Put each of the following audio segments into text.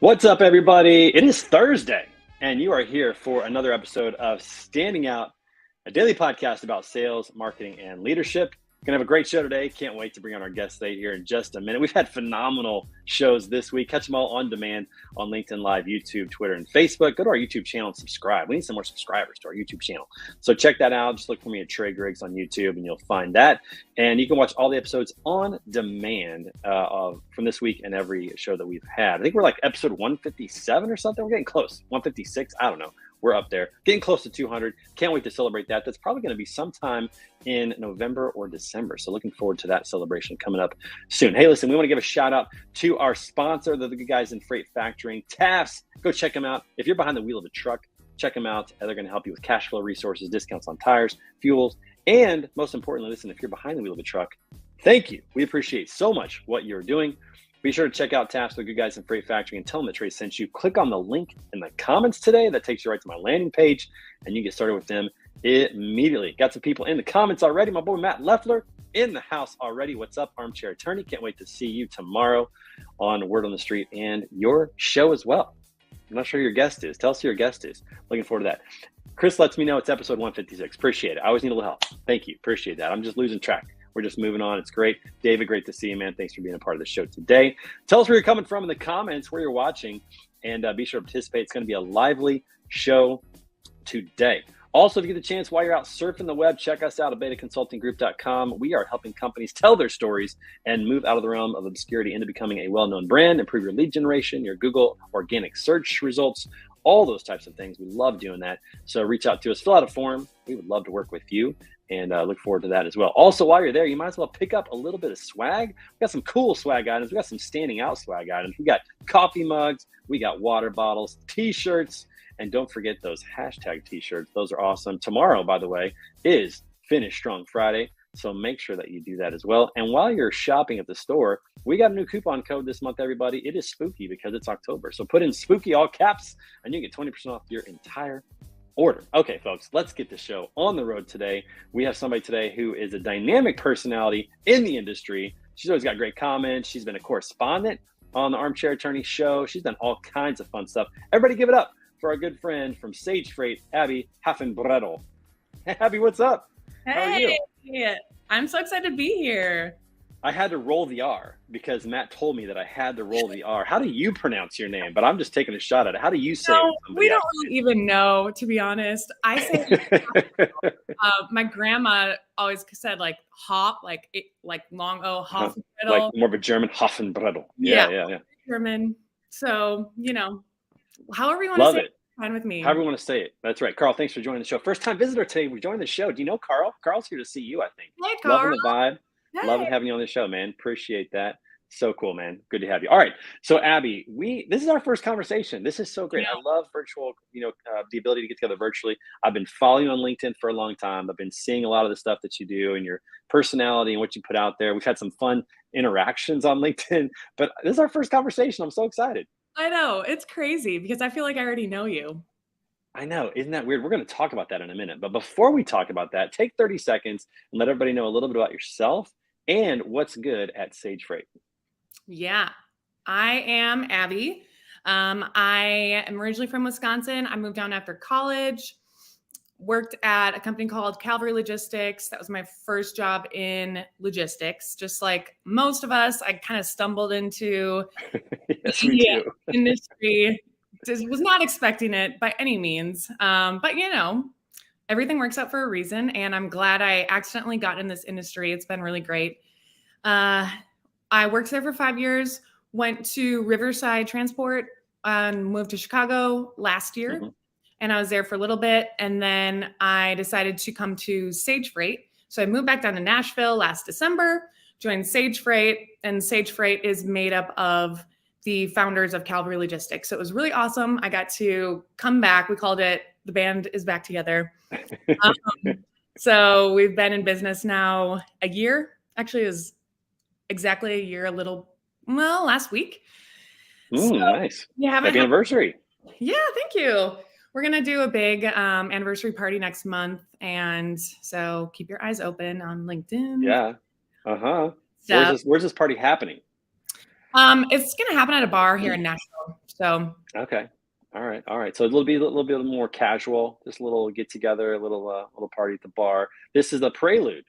What's up, everybody? It is Thursday, and you are here for another episode of Standing Out, a daily podcast about sales, marketing, and leadership. Gonna have a great show today. Can't wait to bring on our guest today here in just a minute. We've had phenomenal shows this week. Catch them all on demand on LinkedIn Live, YouTube, Twitter, and Facebook. Go to our YouTube channel and subscribe. We need some more subscribers to our YouTube channel. So check that out. Just look for me at Trey Griggs on YouTube and you'll find that. And you can watch all the episodes on demand from this week and every show that we've had. I think we're like episode 157 or something. We're getting close. 156. I don't know. We're up there, getting close to 200. Can't wait to celebrate that. That's probably going to be sometime in November or December. So looking forward to that celebration coming up soon. Hey, listen, we want to give a shout out to our sponsor, the good guys in freight factoring, TAFs. Go check them out. If you're behind the wheel of a truck, check them out. They're going to help you with cash flow resources, discounts on tires, fuels, and most importantly, listen, if you're behind the wheel of a truck, thank you. We appreciate so much what you're doing. Be sure to check out TAFs, the good guys in freight factoring, and tell them that Trey sent you. Click on the link in the comments today. That takes you right to my landing page, and you get started with them immediately. Got some people in the comments already. My boy Matt Leffler in the house already. What's up, Armchair Attorney? Can't wait to see you tomorrow on Word on the Street and your show as well. I'm not sure who your guest is. Tell us who your guest is. Looking forward to that. Chris lets me know it's episode 156. Appreciate it. I always need a little help. Thank you. Appreciate that. I'm just losing track. We're just moving on. It's great. David, great to see you, man. Thanks for being a part of the show today. Tell us where you're coming from in the comments, where you're watching, and be sure to participate. It's going to be a lively show today. Also, if you get the chance while you're out surfing the web, check us out at betaconsultinggroup.com. We are helping companies tell their stories and move out of the realm of obscurity into becoming a well-known brand, improve your lead generation, your Google organic search results, all those types of things. We love doing that. So reach out to us, fill out a form. We would love to work with you. And look forward to that as well. Also, while you're there, you might as well pick up a little bit of swag. We got some cool swag items. We got some standing out swag items. We got coffee mugs. We got water bottles, T-shirts. And don't forget those hashtag T-shirts. Those are awesome. Tomorrow, by the way, is Finish Strong Friday. So make sure that you do that as well. And while you're shopping at the store, we got a new coupon code this month, everybody. It is spooky because it's October. So put in spooky all caps and you get 20% off your entire order. Okay, folks, let's get the show on the road today. We have somebody today who is a dynamic personality in the industry. She's always got great comments. She's been a correspondent on the Armchair Attorney show. She's done all kinds of fun stuff. Everybody give it up for our good friend from Sage Freight, Abby Hafenbredl. Hey, Abby, what's up? Hey, how are you? I'm so excited to be here. I had to roll the R because Matt told me that I had to roll the R. How do you pronounce your name? But I'm just taking a shot at it. How do you say it? We don't really even know, to be honest. I say my grandma always said like hop, like long O, Hafenbredl. Like more of a German Hafenbredl. Yeah. German. So, however you want to say it, fine with me. However you want to say it. That's right. Carl, thanks for joining the show. First time visitor today. We joined the show. Do you know Carl? Carl's here to see you, I think. Hey, Carl. Loving the vibe. Hey. Loving having you on the show, man. Appreciate that. So cool, man. Good to have you. All right. So Abby, this is our first conversation. This is so great. I love virtual, the ability to get together virtually. I've been following you on LinkedIn for a long time. I've been seeing a lot of the stuff that you do and your personality and what you put out there. We've had some fun interactions on LinkedIn, but this is our first conversation. I'm so excited. I know. It's crazy because I feel like I already know you. I know. Isn't that weird? We're going to talk about that in a minute. But before we talk about that, take 30 seconds and let everybody know a little bit about yourself and what's good at Sage Freight. Yeah, I am Abby. I am originally from Wisconsin. I moved down after college, worked at a company called Calvary Logistics. That was my first job in logistics. Just like most of us, I kind of stumbled into the industry. Just was not expecting it by any means. But everything works out for a reason. And I'm glad I accidentally got in this industry. It's been really great. I worked there for 5 years, went to Riverside Transport and moved to Chicago last year. Mm-hmm. And I was there for a little bit. And then I decided to come to Sage Freight. So I moved back down to Nashville last December, joined Sage Freight. And Sage Freight is made up of the founders of Calvary Logistics. So it was really awesome. I got to come back. We called it The Band is Back Together. So we've been in business now a year. Actually, it was exactly a year, last week. So nice. Happy anniversary. Yeah, thank you. We're going to do a big anniversary party next month. And so keep your eyes open on LinkedIn. Yeah. Uh-huh. Where's this party happening? It's going to happen at a bar here in Nashville. So Okay. All right. All right. So a little bit more casual, just a little get together, a little party at the bar. This is the prelude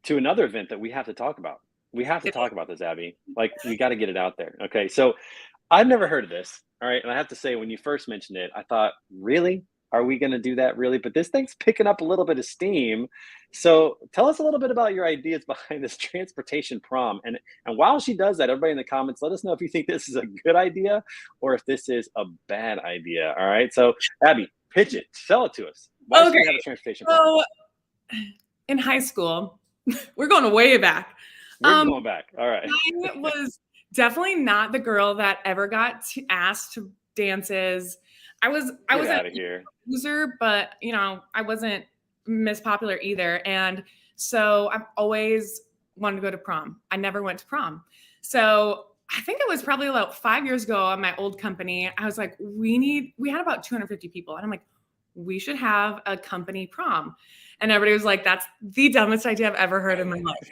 to another event that we have to talk about. We have to it talk about this, Abby. Like we got to get it out there. Okay. So I've never heard of this. All right. And I have to say, when you first mentioned it, I thought, really? Are we going to do that really? But this thing's picking up a little bit of steam. So tell us a little bit about your ideas behind this transportation prom. And while she does that, everybody in the comments, let us know if you think this is a good idea or if this is a bad idea. All right. So Abby, pitch it, sell it to us. Why should okay. we have a transportation prom? So in high school, we're going way back. We're going back. All right. I was definitely not the girl that ever got asked to dances. I was out of here. Loser, but I wasn't Miss Popular either. And so I've always wanted to go to prom. I never went to prom. So I think it was probably about 5 years ago at my old company. I was like, we had about 250 people. And I'm like, we should have a company prom. And everybody was like, that's the dumbest idea I've ever heard in my life.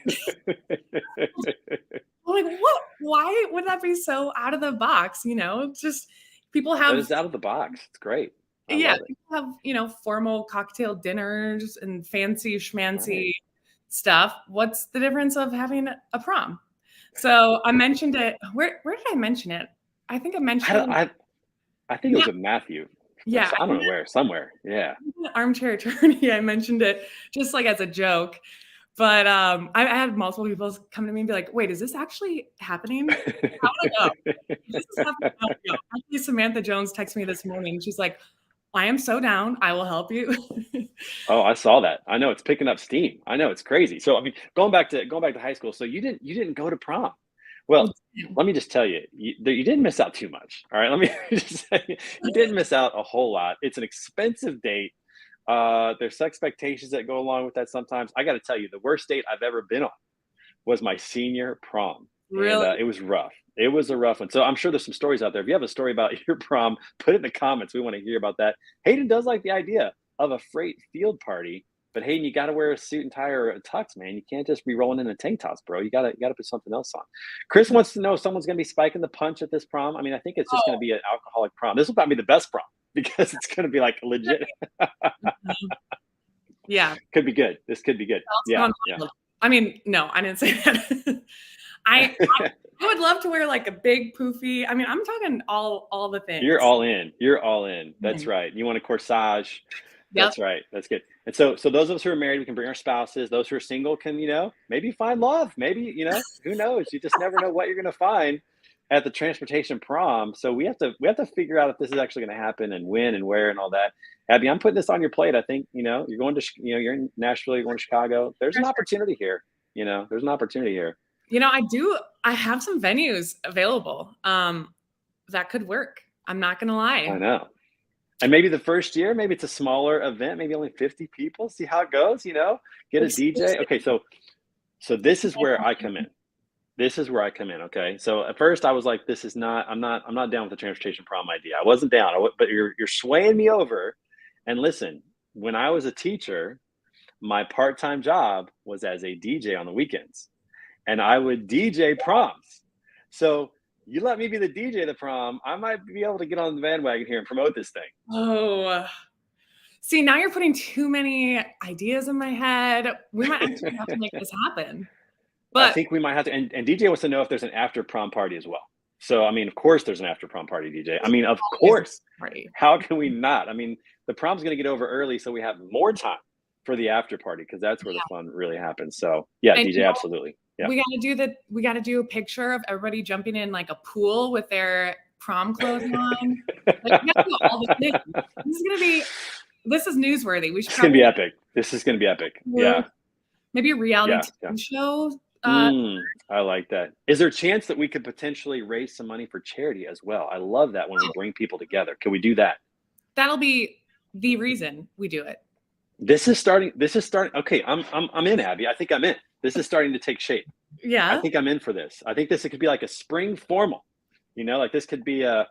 I'm like, what? Why would that be so out of the box? Just people have. It's out of the box. It's great. I Yeah, love it. people have, formal cocktail dinners and fancy schmancy stuff. What's the difference of having a prom? So I mentioned it. Where did I mention it? I think I mentioned it. I think it was with Matthew. Yeah. I don't know where, somewhere. Yeah. Armchair attorney. I mentioned it just like as a joke. But I had multiple people come to me and be like, wait, is this actually happening? How would I know? This is happening. Actually, Samantha Jones texted me this morning. She's like, I am so down. I will help you. Oh, I saw that. I know it's picking up steam. I know it's crazy. So I mean, going back to high school. So you didn't go to prom. Well, let me just tell you, you didn't miss out too much. All right, let me just say you didn't miss out a whole lot. It's an expensive date. There's expectations that go along with that sometimes. I got to tell you, the worst date I've ever been on was my senior prom. Really? And it was rough. It was a rough one. So I'm sure there's some stories out there. If you have a story about your prom, put it in the comments. We want to hear about that. Hayden does like the idea of a freight field party, but Hayden, you got to wear a suit and tie or a tux, man. You can't just be rolling in a tank tops, bro. You gotta put something else on. Chris wants to know if someone's gonna be spiking the punch at this prom. I mean, I think it's just gonna be an alcoholic prom. This will probably be the best prom because it's gonna be like legit. Yeah, could be good. This could be good. Yeah. I mean, no, I didn't say that. I would love to wear like a big poofy. I mean, I'm talking all the things. You're all in. That's right. You want a corsage. Yep. That's right. That's good. And so those of us who are married, we can bring our spouses. Those who are single can, maybe find love. Maybe, who knows? You just never know what you're going to find at the transportation prom. So we have to figure out if this is actually going to happen and when and where and all that. Abby, I'm putting this on your plate. I think, you're going to, you're in Nashville, you're going to Chicago. There's an opportunity here. There's an opportunity here. I have some venues available that could work. I'm not going to lie. I know. And maybe the first year, maybe it's a smaller event, maybe only 50 people, see how it goes, get a DJ. Okay. So this is where I come in. Okay. So at first I was like, I'm not down with the transportation prom idea. I wasn't down, but you're swaying me over. And listen, when I was a teacher, my part-time job was as a DJ on the weekends. And I would DJ proms. So you let me be the DJ of the prom, I might be able to get on the bandwagon here and promote this thing. Oh, see, now you're putting too many ideas in my head. We might actually have to make this happen. But I think we might have to. And DJ wants to know if there's an after prom party as well. So, I mean, of course there's an after prom party, DJ. I mean, of course. How can we not? I mean, the prom's going to get over early, so we have more time for the after party because that's where the fun really happens. So, yeah, and DJ, absolutely. Yeah. We got to do a picture of everybody jumping in like a pool with their prom clothes on. Like, we got to do all the things. This is newsworthy. It's going to be epic. This is going to be epic. Yeah. Maybe a reality TV show. I like that. Is there a chance that we could potentially raise some money for charity as well? I love that when we bring people together. Can we do that? That'll be the reason we do it. This is starting. Okay, I'm in, Abby. I think I'm in. This is starting to take shape. Yeah. I think I'm in for this. I think this could be like a spring formal. Like this could be a,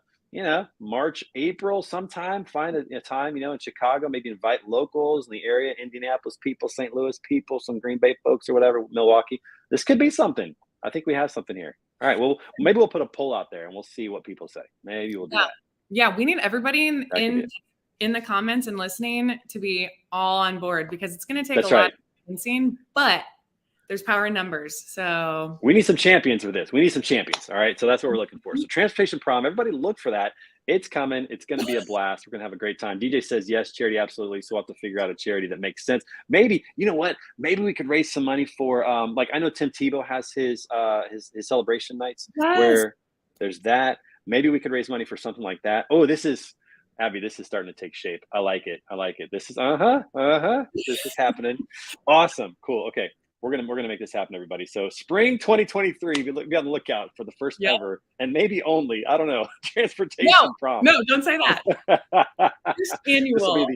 March, April sometime. Find a time, in Chicago. Maybe invite locals in the area, Indianapolis people, St. Louis people, some Green Bay folks or whatever, Milwaukee. This could be something. I think we have something here. All right. Well, maybe we'll put a poll out there and we'll see what people say. Maybe we'll do that. Yeah, we need everybody in the comments and listening to be all on board, because it's going to take a lot of convincing, but there's power in numbers. So we need some champions for this. We need some champions. All right. So that's what we're looking for. So transportation prom, everybody look for that. It's coming. It's going to be a blast. We're going to have a great time. DJ says, yes, charity. Absolutely. So we'll have to figure out a charity that makes sense. Maybe, you know what? Maybe we could raise some money for, like, I know Tim Tebow has his celebration nights where there's that. Maybe we could raise money for something like that. Oh, Abby, this is starting to take shape. I like it. This is, this is happening. Awesome. Cool. Okay. We're gonna make this happen, everybody. So spring 2023, be on the lookout for the first ever, and maybe only, I don't know, transportation prom. No, don't say that. Annual.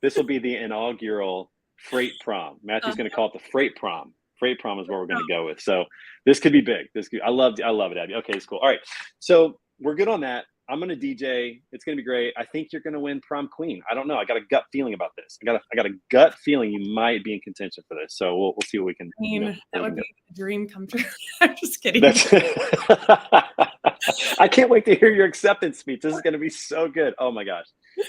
This will be the inaugural freight prom. Matthew's going to call it the freight prom. Freight prom is what we're going to go with. So this could be big. I love it, Abby. Okay, it's cool. All right, so we're good on that. I'm going to DJ. It's going to be great. I think you're going to win prom queen. I don't know. I got a gut feeling about this. I got a gut feeling you might be in contention for this. So we'll see what we can. I mean, that would be a dream come true. I'm just kidding. I can't wait to hear your acceptance speech. This is going to be so good. Oh my gosh.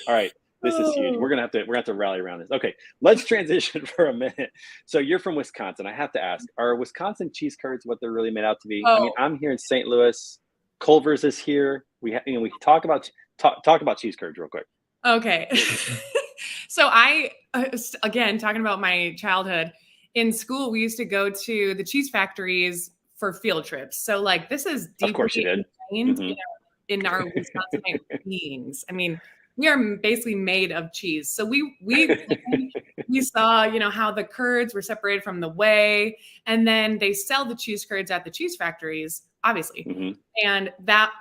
All right. This is huge. We're gonna have to rally around this. Okay, let's transition for a minute. So you're from Wisconsin. I have to ask: are Wisconsin cheese curds what they're really made out to be? I mean, I'm here in St. Louis. Culver's is here. We talk about cheese curds real quick. Okay. So I again talking about my childhood. In school, we used to go to the cheese factories for field trips. So like this is deeply of course you did. Ingrained in our Wisconsin beings. I mean, we are basically made of cheese. So we saw, how the curds were separated from the whey, and then they sell the cheese curds at the cheese factories, obviously. And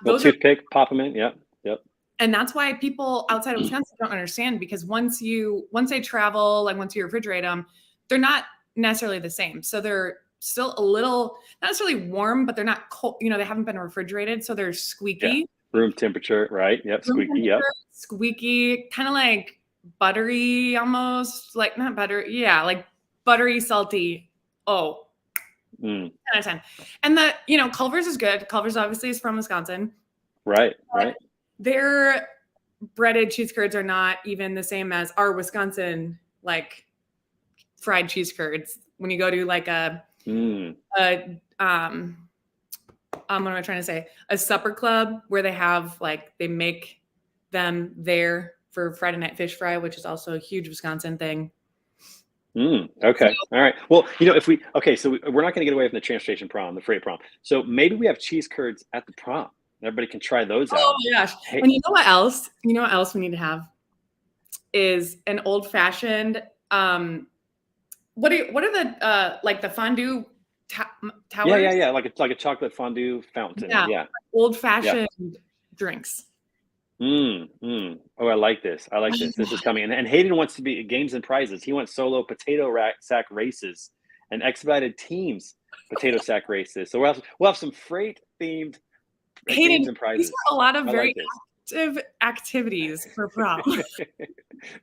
those toothpick, pop them in. Yep. And that's why people outside of Wisconsin don't understand, because once they travel, like once you refrigerate them, they're not necessarily the same. So they're still a little, not necessarily warm, but they're not cold. They haven't been refrigerated, so they're squeaky. Yeah. Room temperature, right? Yep, squeaky. Yep. Squeaky, kind of like buttery, almost like not butter. Yeah, like buttery, salty. 10 out of 10. And Culver's is good. Culver's obviously is from Wisconsin. Right. Their breaded cheese curds are not even the same as our Wisconsin like fried cheese curds. When you go to like what am I trying to say? A supper club where they make them there for Friday night fish fry, which is also a huge Wisconsin thing. Okay. All right. Well, so we're not going to get away from the transportation prom, the freight prom. So maybe we have cheese curds at the prom. Everybody can try those out. Oh my gosh. Hey. And you know what else? We need to have is an old fashioned, what are the, like the fondue towers? Yeah. Like a chocolate fondue fountain. Yeah. Old fashioned drinks. Oh, I like this. This is coming. And Hayden wants to be games and prizes. He wants solo potato sack races and expedited teams potato sack races. So we'll have some freight themed games and prizes. These are a lot of very active activities for prom.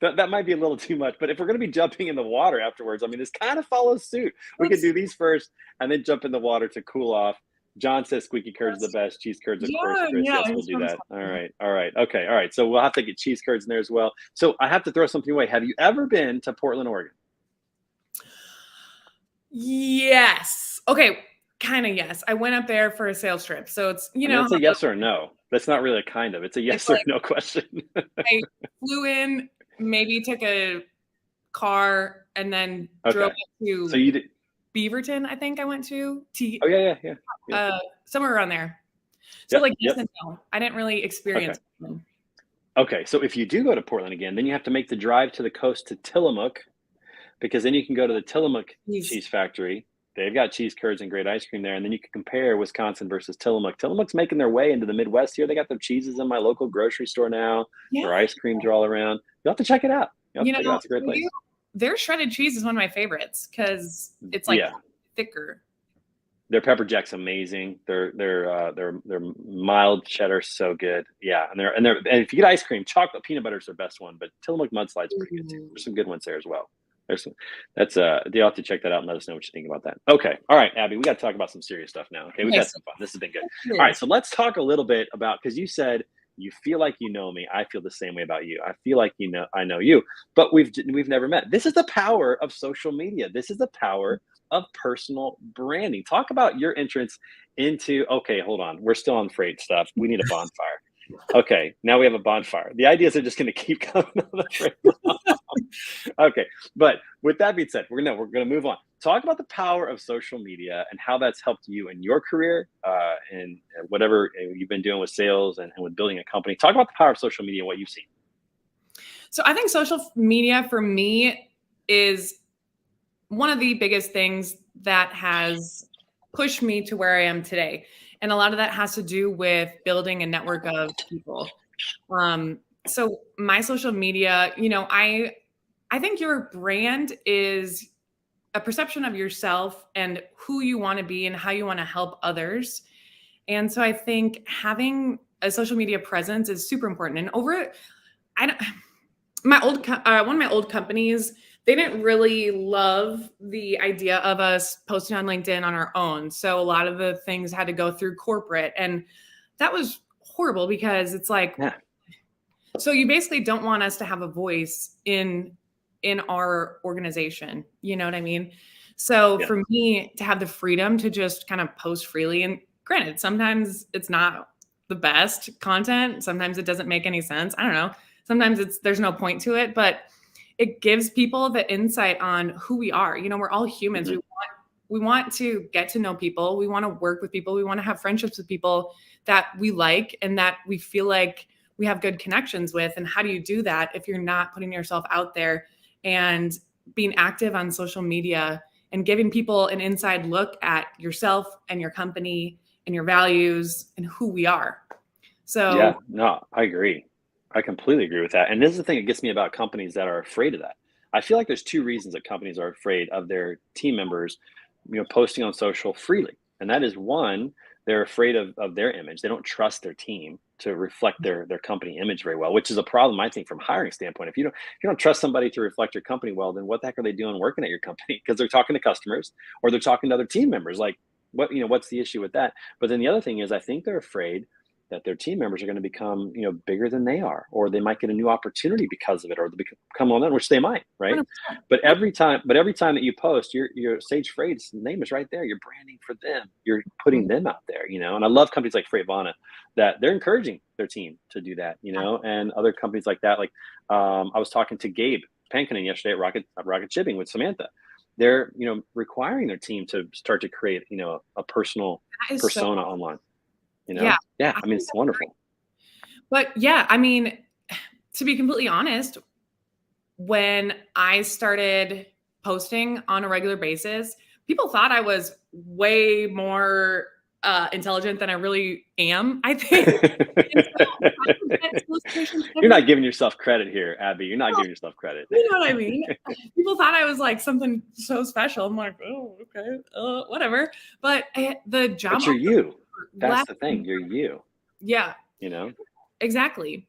that might be a little too much, but if we're going to be jumping in the water afterwards, I mean, this kind of follows suit. We could do these first and then jump in the water to cool off. John says squeaky curds are the best. Cheese curds, of course. Chris, yes, we'll do that. All right. Okay. All right. So we'll have to get cheese curds in there as well. So I have to throw something away. Have you ever been to Portland, Oregon? Yes. Okay. Kind of yes. I went up there for a sales trip. So it's, it's a yes or no. That's not really a kind of. It's a yes or no question. I flew in, maybe took a car, and then drove to so you did Beaverton, I think I went to. Yeah. Somewhere around there. So yes and no. I didn't really experience them. Okay, so if you do go to Portland again, then you have to make the drive to the coast to Tillamook, because then you can go to the Tillamook cheese factory. They've got cheese curds and great ice cream there, and then you can compare Wisconsin versus Tillamook. Tillamook's making their way into the Midwest here. They got their cheeses in my local grocery store now. Yeah. Their ice creams are all around. You'll have to check it out. It's a great place. Their shredded cheese is one of my favorites because it's thicker. Their pepper jack's amazing. Their mild cheddar so good. Yeah, and if you get ice cream, chocolate peanut butter is their best one, but Tillamook mudslide's pretty good too. There's some good ones there as well. You'll have to check that out and let us know what you think about that. Okay. All right, Abby, we got to talk about some serious stuff now. Okay, we've had some fun. This has been good. All right, so let's talk a little bit about, because you said You feel like you know me. I feel the same way about you. I feel like I know you, but we've never met. This is the power of social media. This is the power of personal branding. Talk about your entrance into, okay, hold on. We're still on freight stuff. We need a bonfire. Okay, now we have a bonfire. The ideas are just going to keep coming on the freight. Okay, but with that being said, we're gonna move on. Talk about the power of social media and how that's helped you in your career, and whatever you've been doing with sales and with building a company. Talk about the power of social media and what you've seen. So I think social media for me is one of the biggest things that has pushed me to where I am today. And a lot of that has to do with building a network of people. So my social media, I think your brand is a perception of yourself and who you want to be and how you want to help others. And so I think having a social media presence is super important. And one of my old companies, they didn't really love the idea of us posting on LinkedIn on our own. So a lot of the things had to go through corporate, and that was horrible because it's like, Yeah. So you basically don't want us to have a voice in our organization. You know what I mean? So for me to have the freedom to just kind of post freely, and granted, sometimes it's not the best content. Sometimes it doesn't make any sense. I don't know. Sometimes there's no point to it, but it gives people the insight on who we are. We're all humans. Mm-hmm. We want to get to know people. We want to work with people. We want to have friendships with people that we like and that we feel like we have good connections with. And how do you do that if you're not putting yourself out there and being active on social media and giving people an inside look at yourself and your company and your values and who we are? So yeah, no, I agree. I completely agree with that. And this is the thing that gets me about companies that are afraid of that. I feel like there's two reasons that companies are afraid of their team members, posting on social freely. And that is, one, they're afraid of their image. They don't trust their team to reflect their company image very well, which is a problem, I think, from a hiring standpoint. If you don't trust somebody to reflect your company well, then what the heck are they doing working at your company? Because they're talking to customers or they're talking to other team members. Like, what's the issue with that? But then the other thing is, I think they're afraid that their team members are going to become, bigger than they are, or they might get a new opportunity because of it, or they become on that, which they might, right? 100%. But every time that you post, your Sage Freight's name is right there. You're branding for them. You're putting them out there, And I love companies like Freightvana that they're encouraging their team to do that, and other companies like that. Like I was talking to Gabe Pankinen yesterday at Rocket Shipping with Samantha. They're, requiring their team to start to create, a personal persona online. Yeah, I mean, it's wonderful. But yeah, I mean, to be completely honest, when I started posting on a regular basis, people thought I was way more intelligent than I really am, I think. You're not giving yourself credit here, Abby. You're not giving yourself credit. You know what I mean? People thought I was like something so special. I'm like, oh, okay, whatever. But the job. But you're you. That's the thing. You're you. Yeah. Exactly.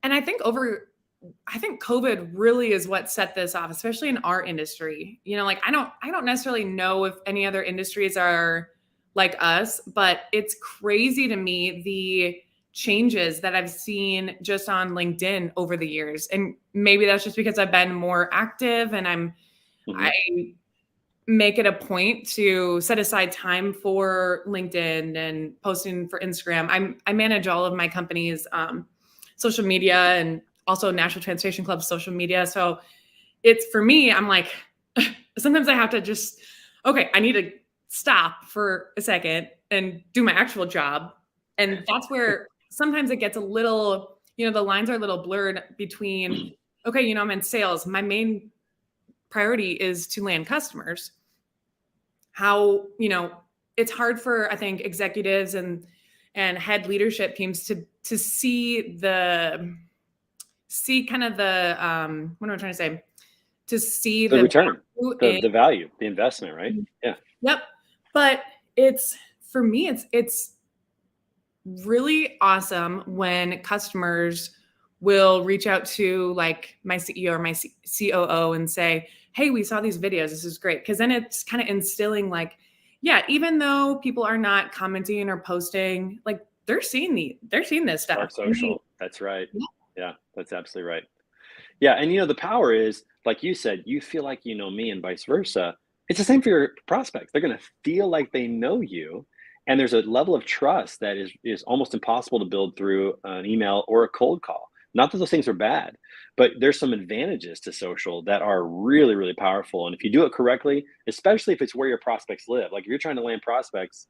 And I think COVID really is what set this off, especially in our industry. Like I don't necessarily know if any other industries are like us, but it's crazy to me the changes that I've seen just on LinkedIn over the years. And maybe that's just because I've been more active and I make it a point to set aside time for LinkedIn and posting for Instagram. I manage all of my company's social media and also National Transportation Club's social media. So it's, for me, I'm like, sometimes I have to just, okay, I need to stop for a second and do my actual job. And that's where sometimes it gets a little, the lines are a little blurred between, okay, I'm in sales. My main priority is to land customers. How, it's hard for, I think, executives and head leadership teams to see kind of the, what am I trying to say? To see the return, the value, the investment, right? Yeah. Yep. But for me, it's really awesome when customers will reach out to like my CEO or my COO and say, hey, we saw these videos. This is great. Because then it's kind of instilling like, yeah, even though people are not commenting or posting, like they're seeing this stuff. Dark social. That's right. Yeah, that's absolutely right. Yeah. And the power is, like you said, you feel like you know me and vice versa. It's the same for your prospects. They're going to feel like they know you. And there's a level of trust that is almost impossible to build through an email or a cold call. Not that those things are bad, but there's some advantages to social that are really, really powerful. And if you do it correctly, especially if it's where your prospects live, like if you're trying to land prospects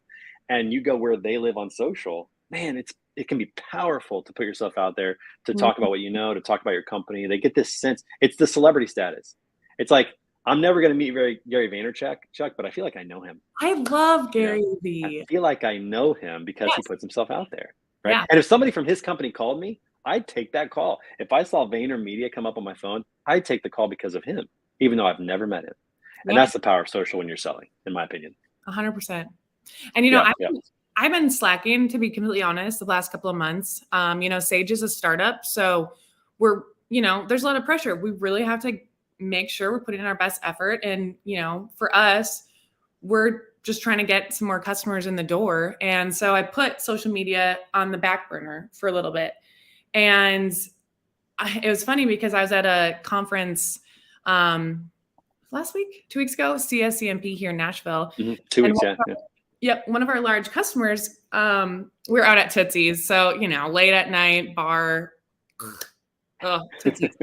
and you go where they live on social, man, it can be powerful to put yourself out there, to talk about what you know, to talk about your company. They get this sense. It's the celebrity status. It's like, I'm never going to meet Gary Vaynerchuk, but I feel like I know him. I love Gary V. I feel like I know him because he puts himself out there, right? Yeah. And if somebody from his company called me, I'd take that call. If I saw VaynerMedia come up on my phone, I'd take the call because of him, even though I've never met him. And that's the power of social when you're selling, in my opinion. 100%. And I've been slacking, to be completely honest, the last couple of months. Sage is a startup, so we're, there's a lot of pressure. We really have to make sure we're putting in our best effort. And, for us, we're just trying to get some more customers in the door. And so I put social media on the back burner for a little bit. And it was funny because I was at a conference last week, 2 weeks ago, CSCMP here in Nashville. 2 weeks, yeah. Yep. One of our large customers, we're out at Tootsie's. So, late at night, bar. Oh, Tootsie's.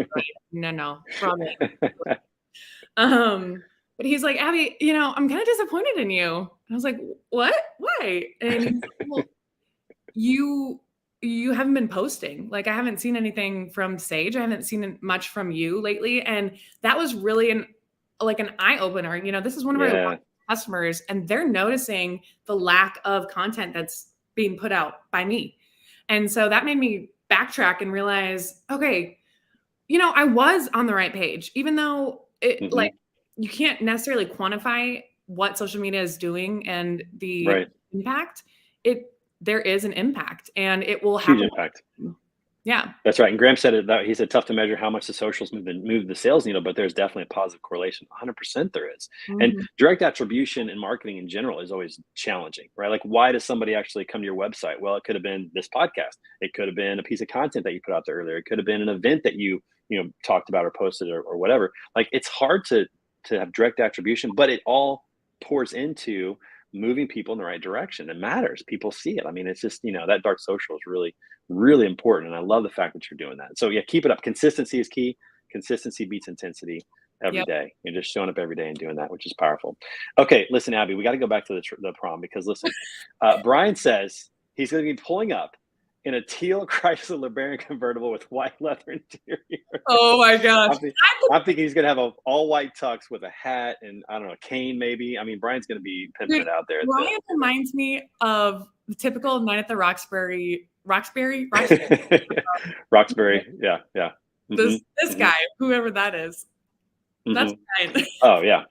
No, probably. But he's like, Abby, I'm kind of disappointed in you. And I was like, what? Why? And he's like, well, you haven't been posting. Like, I haven't seen anything from Sage. I haven't seen much from you lately. And that was really an eye opener. This is one of our customers, and they're noticing the lack of content that's being put out by me. And so that made me backtrack and realize, okay, I was on the right page, even though it you can't necessarily quantify what social media is doing and the impact. There is an impact, and it will have huge impact. Yeah, that's right. And Graham said it. He said tough to measure how much the socials move the sales needle, but there's definitely a positive correlation. 100% there is. And direct attribution in marketing in general is always challenging, right? Like, why does somebody actually come to your website? Well, it could have been this podcast. It could have been a piece of content that you put out there earlier. It could have been an event that you talked about or posted or whatever. Like, it's hard to have direct attribution, but it all pours into moving people in the right direction. It matters. People see it. I mean, it's just, that dark social is really, really important. And I love the fact that you're doing that. So yeah, keep it up. Consistency is key. Consistency beats intensity every day. You're just showing up every day and doing that, which is powerful. Okay. Listen, Abby, we got to go back to the prom, because listen, Brian says he's going to be pulling up in a teal Chrysler LeBaron convertible with white leather interior. Oh my gosh. I'm thinking he's going to have an all white tux with a hat and, I don't know, a cane maybe. I mean, Brian's going to be pimping it out there. Brian reminds me of the typical night at the Roxbury. Roxbury. Yeah. This guy, whoever that is. That's fine. Oh yeah.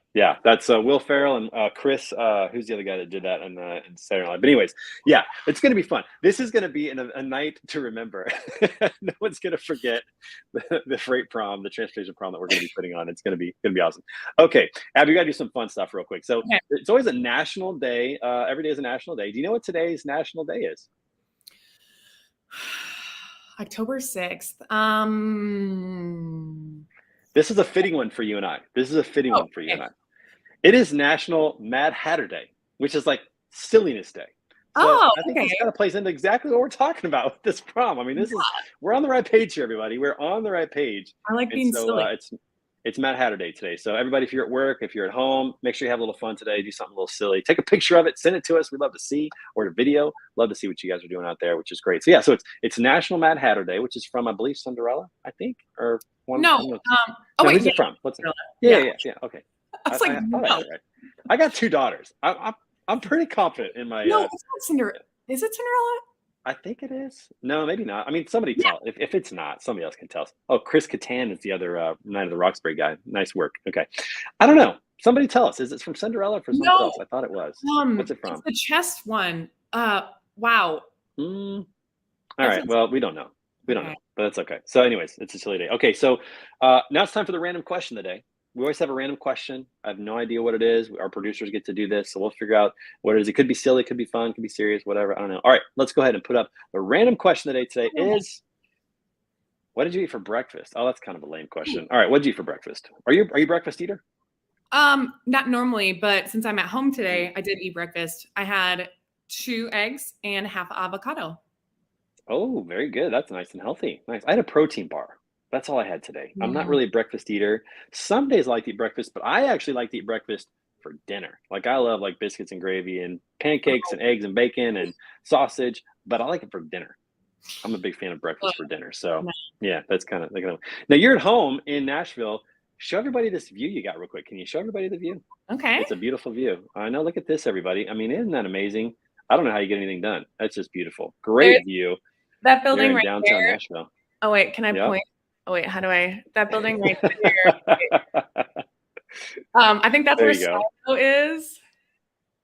That's Will Ferrell and Chris. Who's the other guy that did that in Saturday Night Live? But anyways, yeah, it's going to be fun. This is going to be a night to remember. No one's going to forget the freight prom, the transportation prom that we're going to be putting on. It's going to be awesome. Okay, Abby, we got to do some fun stuff real quick. So It's always a national day. Every day is a national day. Do you know what today's national day is? October 6th. This is a fitting one for you and I. It is National Mad Hatter Day, which is like silliness day. So I think this kind of plays into exactly what we're talking about with this prom. I mean, we're on the right page here, everybody. We're on the right page. I like being silly. It's Mad Hatter Day today. So everybody, if you're at work, if you're at home, make sure you have a little fun today. Do something a little silly. Take a picture of it. Send it to us. We'd love to see, or a video. Love to see what you guys are doing out there, which is great. So yeah, so it's National Mad Hatter Day, which is from, I believe, Cinderella, I think, or one. No. Who's it from? What's it? Yeah. Okay. I was like, no. Right. I got 2 daughters. I'm pretty confident in my. No, it's not Cinderella. Is it Cinderella? I think it is. No, maybe not. I mean, somebody tell. If it's not, somebody else can tell us. Oh, Chris Kattan is the other Night of the Roxbury guy. Nice work. Okay. I don't know. Somebody tell us. Is it from Cinderella or from something else? I thought it was. What's it from? It's the chest one. Wow. All right. Well, we don't know. We don't know, but that's okay. So anyways, it's a silly day. Okay. So now it's time for the random question of the day. we always have a random question. I have no idea what it is. Our producers get to do this, so we'll figure out what it is. It could be silly, it could be fun, it could be serious, whatever. I don't know. All right, let's go ahead and put up the random question of the day today is, what did you eat for breakfast? Oh, that's kind of a lame question. All right, what did you eat for breakfast? Are you a breakfast eater? Not normally, but since I'm at home today, I did eat breakfast. I had 2 eggs and half avocado. Oh, very good. That's nice and healthy. Nice. I had a protein bar. That's all I had today. I'm not really a breakfast eater. Some days I like to eat breakfast, but I actually like to eat breakfast for dinner. Like I love like biscuits and gravy and pancakes and eggs and bacon and sausage, but I like it for dinner. I'm a big fan of breakfast for dinner. So yeah, that's kind of now you're at home in Nashville. Show everybody this view you got real quick. Can you show everybody the view? Okay. It's a beautiful view. I know. Look at this, everybody. I mean, isn't that amazing? I don't know how you get anything done. That's just beautiful. Great view. That building in right downtown there. Nashville. Oh wait, can I point? Oh wait, how do I? That building right there. I think that's There where you go. Silo is.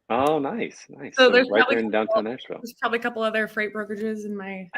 Oh, nice, nice. So So there's right probably there in downtown Nashville. There's probably a couple other freight brokerages in my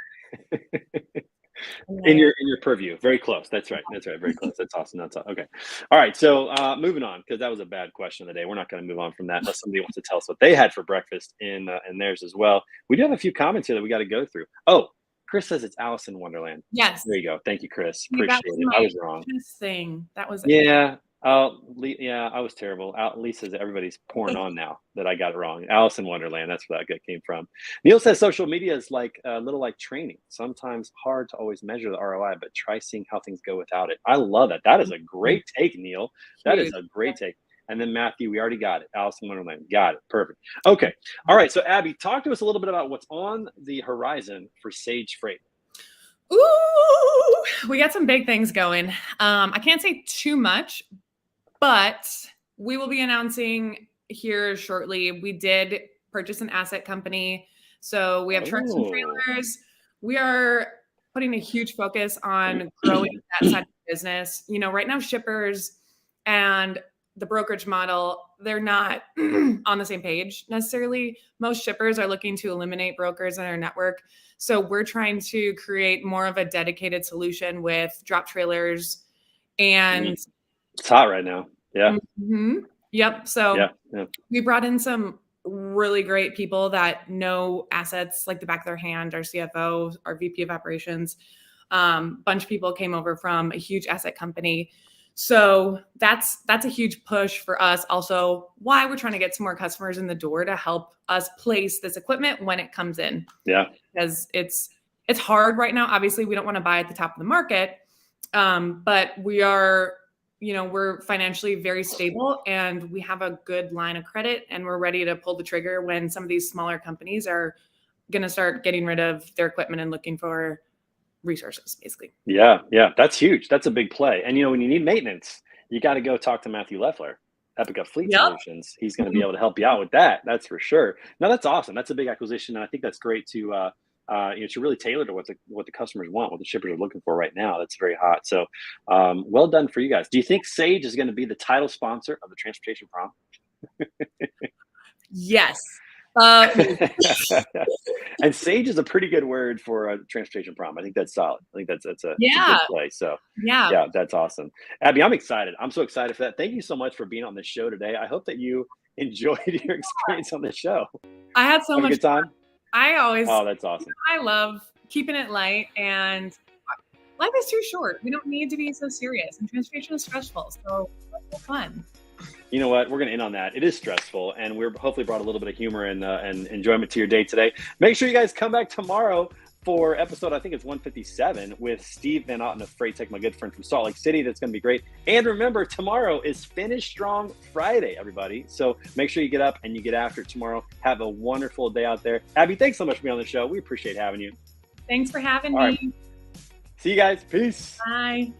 in your purview. Very close. That's right. That's right. Very close. That's awesome. That's okay. All right. So moving on, because that was a bad question of the day. We're not going to move on from that unless somebody wants to tell us what they had for breakfast in theirs as well. We do have a few comments here that we got to go through. Oh, Chris says it's Alice in Wonderland. Yes. There you go. Thank you, Chris. Yeah, Appreciate it. I was wrong. Thing. That was Yeah. Yeah, I was terrible. Lisa says everybody's pouring on now that I got it wrong. Alice in Wonderland, that's where that came from. Neil says social media is like a little like training. Sometimes hard to always measure the ROI, but try seeing how things go without it. I love that. That is a great take, Neil. That is a great take. And then Matthew, we already got it. Alice in Wonderland. Got it. Perfect. Okay. All right. So Abby, talk to us a little bit about what's on the horizon for Sage Freight. Ooh, we got some big things going. I can't say too much, but we will be announcing here shortly. We did purchase an asset company. So we have trucks and trailers. We are putting a huge focus on growing that side of the business. You know, right now shippers and the brokerage model, they're not on the same page necessarily. Most shippers are looking to eliminate brokers in their network. So we're trying to create more of a dedicated solution with drop trailers and it's hot right now. Yeah. Mm-hmm. Yep. So we brought in some really great people that know assets like the back of their hand, our CFO, our VP of operations. Bunch of people came over from a huge asset company. So that's a huge push for us. Also, why we're trying to get some more customers in the door to help us place this equipment when it comes in. Yeah. Because it's hard right now. Obviously, we don't want to buy at the top of the market. But we are, we're financially very stable and we have a good line of credit and we're ready to pull the trigger when some of these smaller companies are going to start getting rid of their equipment and looking for resources, basically. Yeah. That's huge. That's a big play. And, when you need maintenance, you got to go talk to Matthew Leffler, Epica Fleet Solutions. He's going to be able to help you out with that. That's for sure. No, that's awesome. That's a big acquisition. And I think that's great to, to really tailor to what the customers want, what the shippers are looking for right now. That's very hot. So well done for you guys. Do you think Sage is going to be the title sponsor of the Transportation Prom? Yes. And Sage is a pretty good word for a Transportation Prom. I think that's solid. I think that's a good play. So yeah, that's awesome. Abby, I'm excited. I'm so excited for that. Thank you so much for being on the show today. I hope that you enjoyed your experience on the show. I had so much good time. Oh, that's awesome. I love keeping it light, and life is too short. We don't need to be so serious, and transportation is stressful. So it's fun. You know what? We're going to end on that. It is stressful, and we're hopefully brought a little bit of humor and enjoyment to your day today. Make sure you guys come back tomorrow for episode, I think it's 157, with Steve Van Otten of Freight Tech, my good friend from Salt Lake City. That's going to be great. And remember, tomorrow is Finish Strong Friday, everybody. So make sure you get up and you get after it tomorrow. Have a wonderful day out there. Abby, thanks so much for being on the show. We appreciate having you. Thanks for having me. Right. See you guys. Peace. Bye.